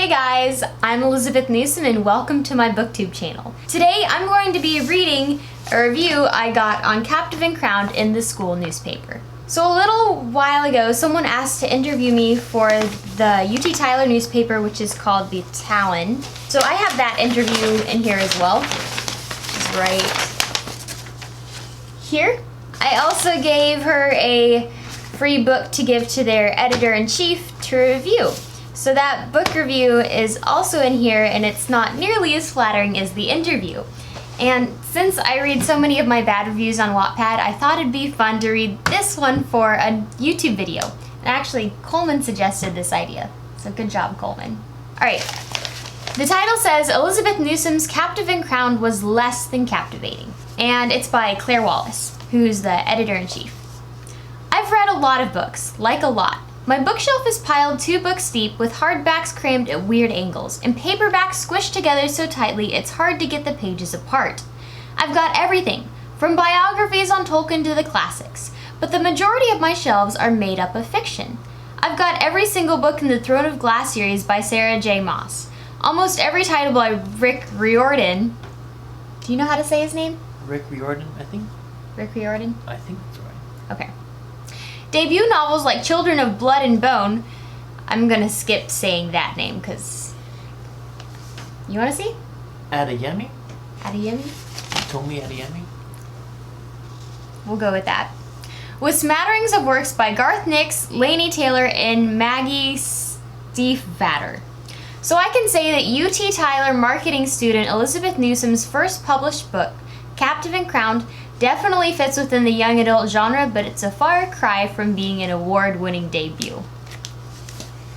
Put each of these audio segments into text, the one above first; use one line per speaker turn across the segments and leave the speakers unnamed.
Hey guys, I'm Elizabeth Newsom and welcome to my booktube channel. Today I'm going to be reading a review I got on Captive and Crowned in the school newspaper. So a little while ago, someone asked to interview me for the UT Tyler newspaper, which is called the Talon. So I have that interview in here as well, which is right here. I also gave her a free book to give to their editor-in-chief to review. So that book review is also in here, and it's not nearly as flattering as the interview. And since I read so many of my bad reviews on Wattpad, I thought it'd be fun to read this one for a YouTube video. And actually, Coleman suggested this idea, so good job, Coleman. Alright, the title says, Elizabeth Newsom's Captive and Crowned was less than captivating. And it's by Claire Wallace, who's the editor-in-chief. I've read a lot of books, like a lot. My bookshelf is piled 2 books deep with hardbacks crammed at weird angles and paperbacks squished together so tightly it's hard to get the pages apart. I've got everything, from biographies on Tolkien to the classics, but the majority of my shelves are made up of fiction. I've got every single book in the Throne of Glass series by Sarah J. Maas, almost every title by Rick Riordan. Do you know how to say his name?
Rick Riordan, I think.
Rick Riordan?
I think that's right.
Okay. Debut novels like Children of Blood and Bone. I'm gonna skip saying that name because you wanna see?
Adeyemi?
Adeyemi?
Tomi Adeyemi?
We'll go with that. With smatterings of works by Garth Nix, Laini Taylor, and Maggie Stiefvater. So I can say that UT Tyler marketing student Elizabeth Newsom's first published book, Captive and Crowned, definitely fits within the young adult genre, but it's a far cry from being an award-winning debut.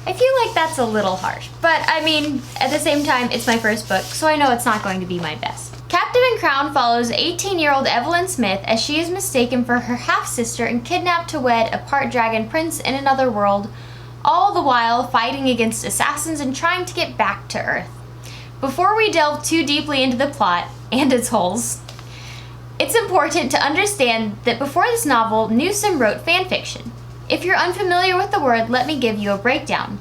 I feel like that's a little harsh, but I mean, at the same time, it's my first book, so I know it's not going to be my best. Captive and Crowned follows 18-year-old Evelyn Smith as she is mistaken for her half-sister and kidnapped to wed a part-dragon prince in another world, all the while fighting against assassins and trying to get back to Earth. Before we delve too deeply into the plot and its holes, it's important to understand that before this novel, Newsom wrote fanfiction. If you're unfamiliar with the word, let me give you a breakdown.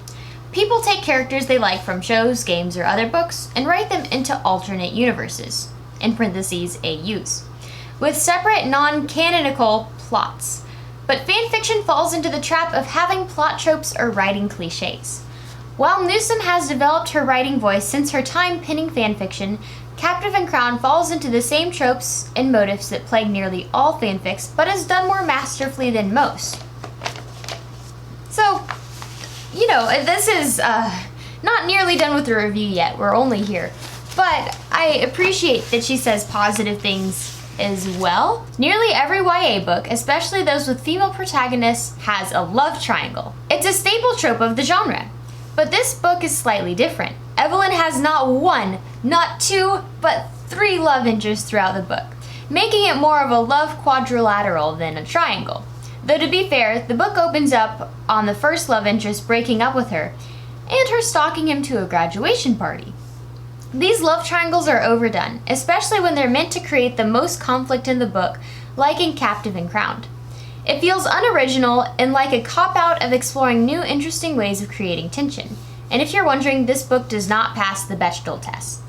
People take characters they like from shows, games, or other books and write them into alternate universes, in parentheses, AUs, with separate non-canonical plots. But fanfiction falls into the trap of having plot tropes or writing cliches. While Newsom has developed her writing voice since her time penning fanfiction, Captive and Crowned falls into the same tropes and motifs that plague nearly all fanfics, but is done more masterfully than most. So, you know, this is not nearly done with the review yet. We're only here. But I appreciate that she says positive things as well. Nearly every YA book, especially those with female protagonists, has a love triangle. It's a staple trope of the genre. But this book is slightly different. Evelyn has not 1, not 2, but 3 love interests throughout the book, making it more of a love quadrilateral than a triangle. Though to be fair, the book opens up on the first love interest breaking up with her, and her stalking him to a graduation party. These love triangles are overdone, especially when they're meant to create the most conflict in the book, like in Captive and Crowned. It feels unoriginal and like a cop-out of exploring new, interesting ways of creating tension. And if you're wondering, this book does not pass the Bechdel test.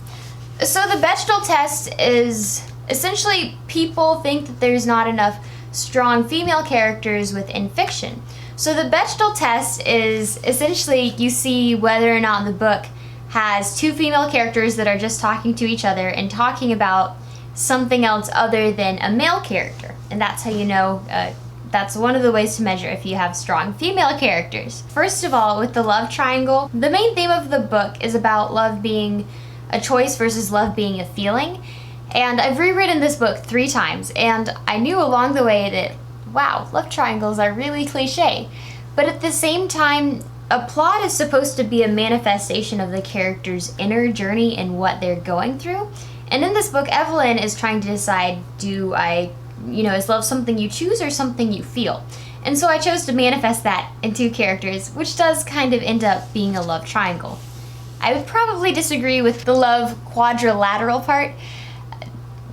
So the Bechdel test is essentially people think that there's not enough strong female characters within fiction. So the Bechdel test is essentially you see whether or not the book has 2 female characters that are just talking to each other and talking about something else other than a male character. And that's how you know that's one of the ways to measure if you have strong female characters. First of all, with the love triangle, the main theme of the book is about love being a choice versus love being a feeling. And I've rewritten this book 3 times, and I knew along the way that, wow, love triangles are really cliche. But at the same time, a plot is supposed to be a manifestation of the character's inner journey and what they're going through. And in this book, Evelyn is trying to decide, is love something you choose or something you feel? And so I chose to manifest that in 2 characters, which does kind of end up being a love triangle. I would probably disagree with the love quadrilateral part,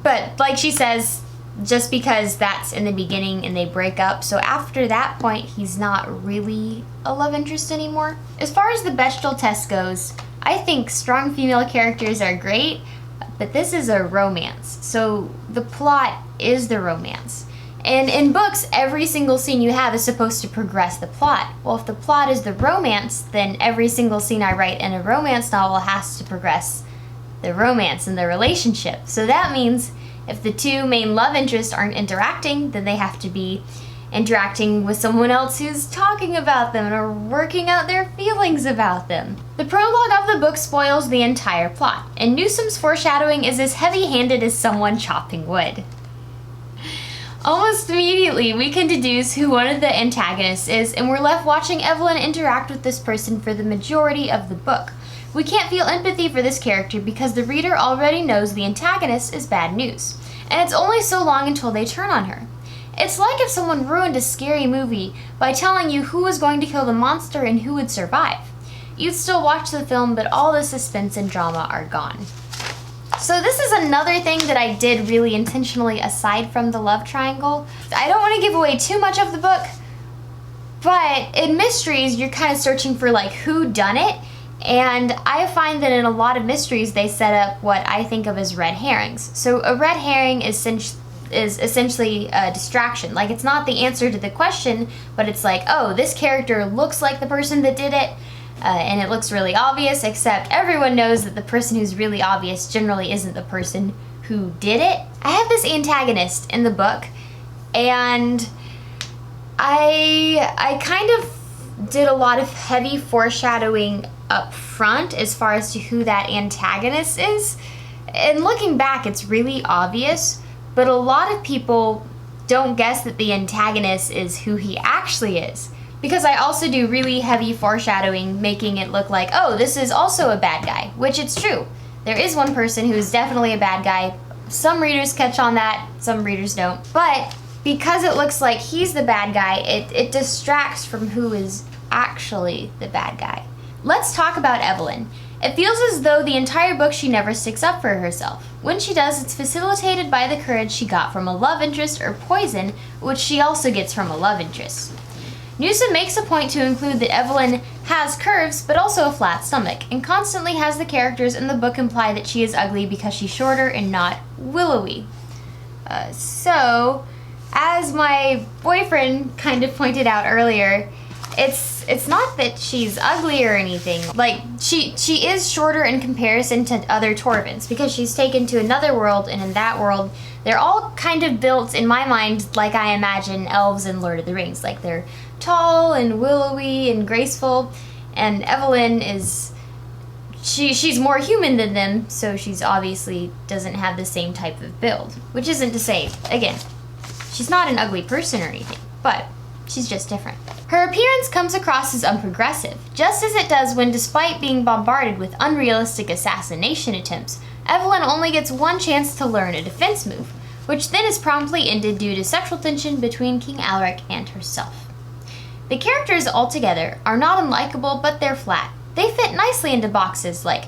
but like she says, just because that's in the beginning and they break up. So after that point, he's not really a love interest anymore. As far as the Bechdel test goes, I think strong female characters are great, but this is a romance. So the plot is the romance. And in books, every single scene you have is supposed to progress the plot. Well, if the plot is the romance, then every single scene I write in a romance novel has to progress the romance and the relationship. So that means if the two main love interests aren't interacting, then they have to be interacting with someone else who's talking about them or working out their feelings about them. The prologue of the book spoils the entire plot, and Newsom's foreshadowing is as heavy-handed as someone chopping wood. Almost immediately, we can deduce who one of the antagonists is, and we're left watching Evelyn interact with this person for the majority of the book. We can't feel empathy for this character because the reader already knows the antagonist is bad news, and it's only so long until they turn on her. It's like if someone ruined a scary movie by telling you who was going to kill the monster and who would survive. You'd still watch the film, but all the suspense and drama are gone. So this is another thing that I did really intentionally aside from the love triangle. I don't want to give away too much of the book, but in mysteries, you're kind of searching for like who done it. And I find that in a lot of mysteries, they set up what I think of as red herrings. So a red herring is essentially a distraction. Like, it's not the answer to the question, but it's like, oh, this character looks like the person that did it, and it looks really obvious, except everyone knows that the person who's really obvious generally isn't the person who did it. I have this antagonist in the book, and I kind of did a lot of heavy foreshadowing up front as far as to who that antagonist is. And looking back, it's really obvious, but a lot of people don't guess that the antagonist is who he actually is. Because I also do really heavy foreshadowing, making it look like, oh, this is also a bad guy, which it's true. There is one person who is definitely a bad guy. Some readers catch on that, some readers don't. But because it looks like he's the bad guy, it distracts from who is actually the bad guy. Let's talk about Evelyn. It feels as though the entire book she never sticks up for herself. When she does, it's facilitated by the courage she got from a love interest or poison, which she also gets from a love interest. Newsom makes a point to include that Evelyn has curves, but also a flat stomach, and constantly has the characters in the book imply that she is ugly because she's shorter and not willowy. So, as my boyfriend kind of pointed out earlier, it's not that she's ugly or anything. Like, she is shorter in comparison to other Torvins because she's taken to another world, and in that world, they're all kind of built, in my mind, like I imagine elves in Lord of the Rings. Like, they're tall and willowy and graceful, and Evelyn is... She's more human than them, so she's obviously doesn't have the same type of build. Which isn't to say, again, she's not an ugly person or anything, but she's just different. Her appearance comes across as unprogressive, just as it does when, despite being bombarded with unrealistic assassination attempts, Evelyn only gets one chance to learn a defense move, which then is promptly ended due to sexual tension between King Alaric and herself. The characters altogether are not unlikable, but they're flat. They fit nicely into boxes like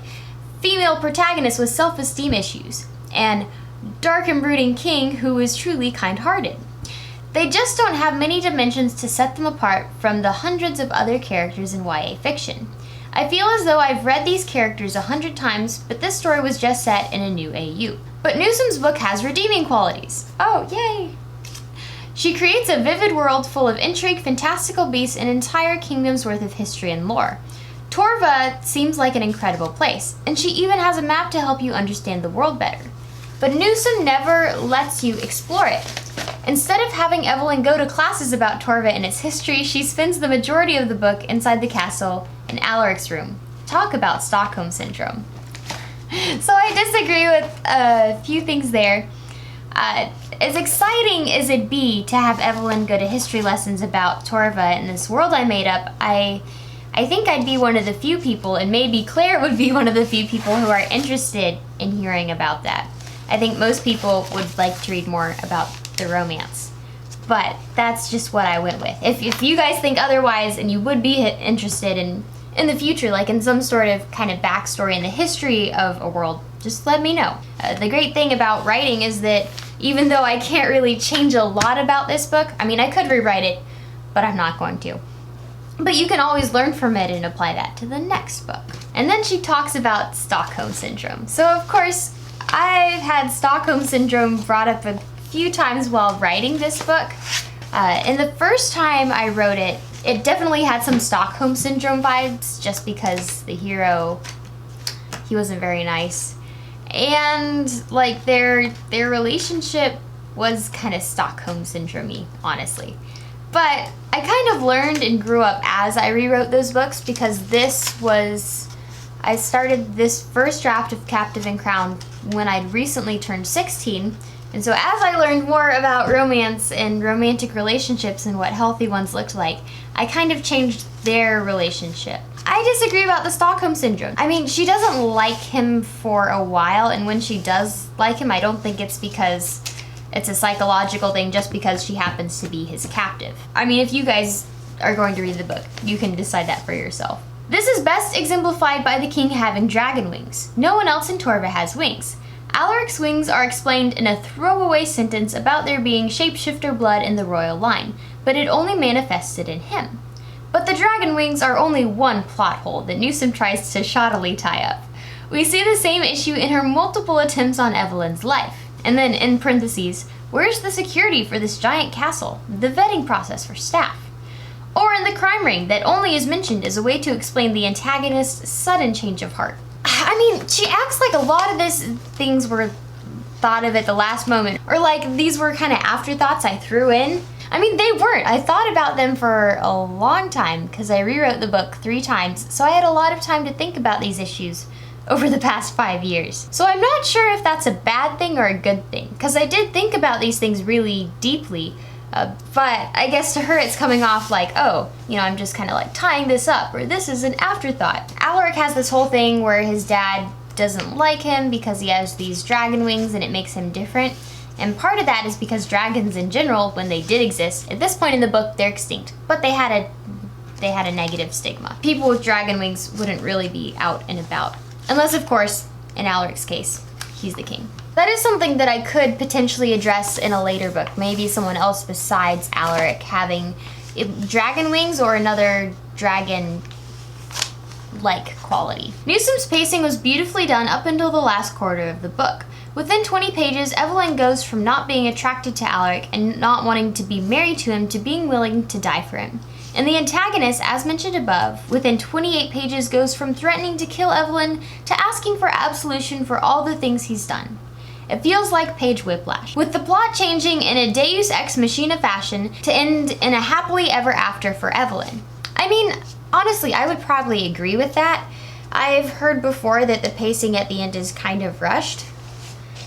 female protagonist with self-esteem issues, and dark and brooding king who is truly kind-hearted. They just don't have many dimensions to set them apart from the hundreds of other characters in YA fiction. I feel as though I've read these characters 100 times, but this story was just set in a new AU. But Newsom's book has redeeming qualities. Oh, yay! She creates a vivid world full of intrigue, fantastical beasts, and entire kingdoms worth of history and lore. Torva seems like an incredible place, and she even has a map to help you understand the world better. But Newsom never lets you explore it. Instead of having Evelyn go to classes about Torva and its history, she spends the majority of the book inside the castle in Alaric's room. Talk about Stockholm Syndrome. So I disagree with a few things there. As exciting as it'd be to have Evelyn go to history lessons about Torva in this world I made up, I think I'd be one of the few people, and maybe Claire would be one of the few people who are interested in hearing about that. I think most people would like to read more about the romance. But that's just what I went with. If you guys think otherwise and you would be interested in the future, like in some sort of kind of backstory in the history of a world, just let me know. The great thing about writing is that even though I can't really change a lot about this book. I mean, I could rewrite it, but I'm not going to. But you can always learn from it and apply that to the next book. And then she talks about Stockholm Syndrome. So of course, I've had Stockholm Syndrome brought up a few times while writing this book. And the first time I wrote it, it definitely had some Stockholm Syndrome vibes, just because the hero, he wasn't very nice. And like their relationship was kind of Stockholm Syndrome-y, honestly. But I kind of learned and grew up as I rewrote those books, because I started this first draft of Captive and Crowned when I'd recently turned 16. And so as I learned more about romance and romantic relationships and what healthy ones looked like, I kind of changed their relationship. I disagree about the Stockholm Syndrome. I mean, she doesn't like him for a while, and when she does like him, I don't think it's because it's a psychological thing, just because she happens to be his captive. I mean, if you guys are going to read the book, you can decide that for yourself. This is best exemplified by the king having dragon wings. No one else in Torva has wings. Alaric's wings are explained in a throwaway sentence about there being shapeshifter blood in the royal line, but it only manifested in him. But the dragon wings are only one plot hole that Newsom tries to shoddily tie up. We see the same issue in her multiple attempts on Evelyn's life. And then, in parentheses, where's the security for this giant castle? The vetting process for staff? Or in the crime ring that only is mentioned as a way to explain the antagonist's sudden change of heart. I mean, she acts like a lot of these things were thought of at the last moment, or like these were kind of afterthoughts I threw in. I mean, they weren't. I thought about them for a long time because I rewrote the book 3 times, so I had a lot of time to think about these issues over the past 5 years. So I'm not sure if that's a bad thing or a good thing, because I did think about these things really deeply, but I guess to her it's coming off like, oh, you know, I'm just kind of like tying this up, or this is an afterthought. Alaric has this whole thing where his dad doesn't like him because he has these dragon wings and it makes him different. And part of that is because dragons in general, when they did exist, at this point in the book, they're extinct. But they had a negative stigma. People with dragon wings wouldn't really be out and about. Unless, of course, in Alaric's case, he's the king. That is something that I could potentially address in a later book. Maybe someone else besides Alaric having dragon wings or another dragon-like quality. Newsom's pacing was beautifully done up until the last quarter of the book. Within 20 pages, Evelyn goes from not being attracted to Alaric and not wanting to be married to him to being willing to die for him. And the antagonist, as mentioned above, within 28 pages goes from threatening to kill Evelyn to asking for absolution for all the things he's done. It feels like page whiplash, with the plot changing in a deus ex machina fashion to end in a happily ever after for Evelyn. I mean, honestly, I would probably agree with that. I've heard before that the pacing at the end is kind of rushed.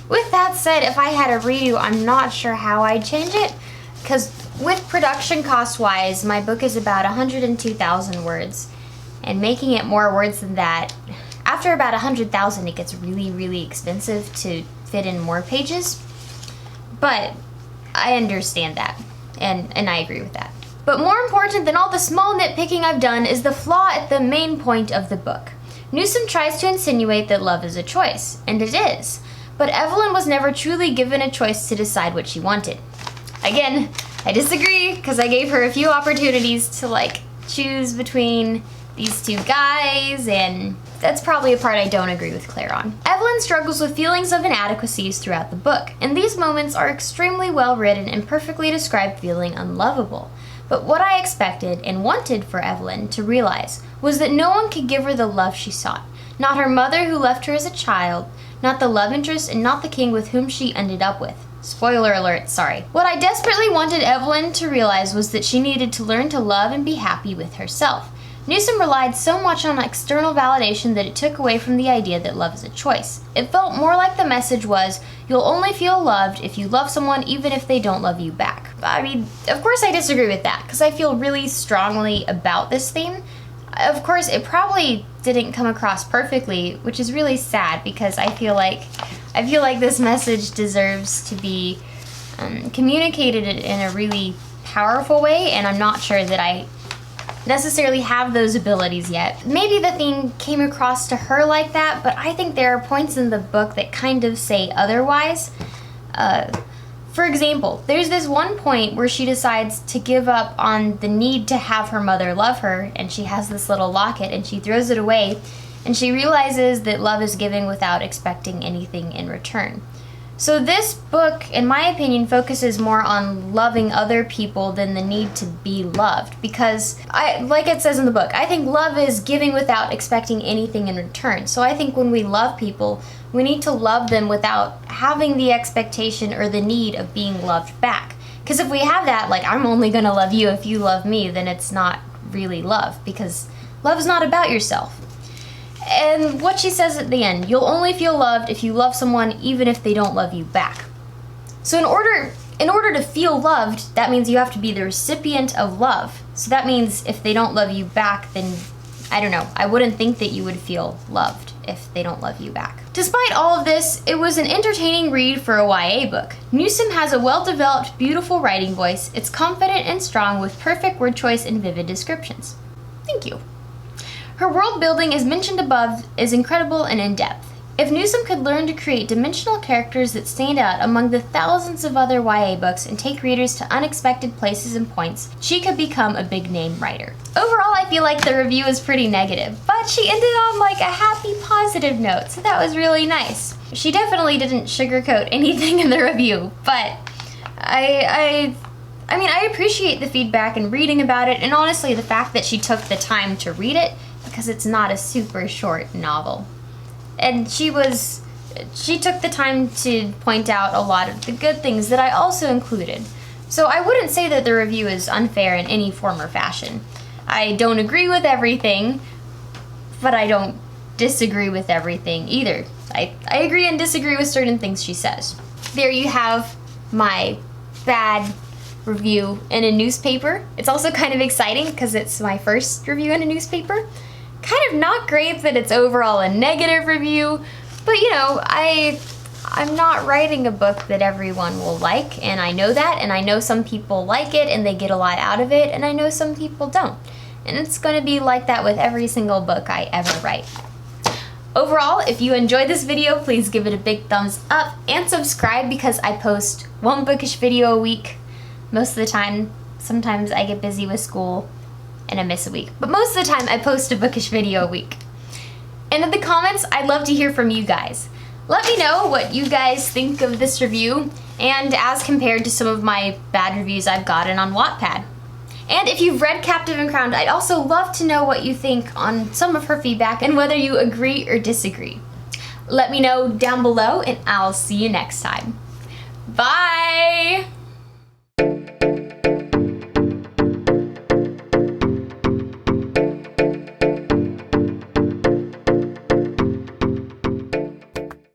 With that said, if I had a redo, I'm not sure how I'd change it, because with production cost-wise, my book is about 102,000 words, and making it more words than that, after about 100,000, it gets really, really expensive to fit in more pages. But I understand that, and I agree with that. But more important than all the small nitpicking I've done is the flaw at the main point of the book. Newsom tries to insinuate that love is a choice, and it is. But Evelyn was never truly given a choice to decide what she wanted. Again, I disagree, because I gave her a few opportunities to, like, choose between these 2 guys, and that's probably a part I don't agree with Claire on. Evelyn struggles with feelings of inadequacies throughout the book, and these moments are extremely well written and perfectly describe feeling unlovable. But what I expected and wanted for Evelyn to realize was that no one could give her the love she sought. Not her mother, who left her as a child, not the love interest, and not the king with whom she ended up with. Spoiler alert, sorry. What I desperately wanted Evelyn to realize was that she needed to learn to love and be happy with herself. Newsom relied so much on external validation that it took away from the idea that love is a choice. It felt more like the message was, you'll only feel loved if you love someone even if they don't love you back. I mean, of course I disagree with that, because I feel really strongly about this theme. Of course, it probably didn't come across perfectly, which is really sad, because I feel like this message deserves to be communicated in a really powerful way, and I'm not sure that I necessarily have those abilities yet. Maybe the theme came across to her like that, but I think there are points in the book that kind of say otherwise. For example, there's this one point where she decides to give up on the need to have her mother love her, and she has this little locket and she throws it away, and she realizes that love is giving without expecting anything in return. So this book, in my opinion, focuses more on loving other people than the need to be loved, because like it says in the book, I think love is giving without expecting anything in return. So I think when we love people, we need to love them without having the expectation or the need of being loved back. Because if we have that, like, I'm only gonna love you if you love me, then it's not really love, because love's not about yourself. And what she says at the end, you'll only feel loved if you love someone even if they don't love you back. So in order to feel loved, that means you have to be the recipient of love. So that means if they don't love you back, then, I don't know, I wouldn't think that you would feel loved if they don't love you back. Despite all of this, it was an entertaining read for a YA book. Newsom has a well-developed, beautiful writing voice. It's confident and strong with perfect word choice and vivid descriptions. Thank you. Her world building, as mentioned above, is incredible and in-depth. If Newsom could learn to create dimensional characters that stand out among the thousands of other YA books and take readers to unexpected places and points, she could become a big-name writer. Overall, I feel like the review is pretty negative, but she ended on like a happy, positive note, so that was really nice. She definitely didn't sugarcoat anything in the review, but I mean, I appreciate the feedback and reading about it, and honestly, the fact that she took the time to read it, because it's not a super short novel. And she took the time to point out a lot of the good things that I also included. So I wouldn't say that the review is unfair in any form or fashion. I don't agree with everything, but I don't disagree with everything either. I agree and disagree with certain things she says. There you have my bad review in a newspaper. It's also kind of exciting because it's my first review in a newspaper. Kind of not great that it's overall a negative review, but you know, I'm not writing a book that everyone will like, and I know that, and I know some people like it and they get a lot out of it, and I know some people don't. And it's going to be like that with every single book I ever write. Overall, if you enjoyed this video, please give it a big thumbs up and subscribe, because I post one bookish video a week most of the time. Sometimes I get busy with school and I miss a week, but most of the time I post a bookish video a week. And in the comments, I'd love to hear from you guys. Let me know what you guys think of this review, and as compared to some of my bad reviews I've gotten on Wattpad. And if you've read Captive and Crowned, I'd also love to know what you think on some of her feedback and whether you agree or disagree. Let me know down below, and I'll see you next time. Bye!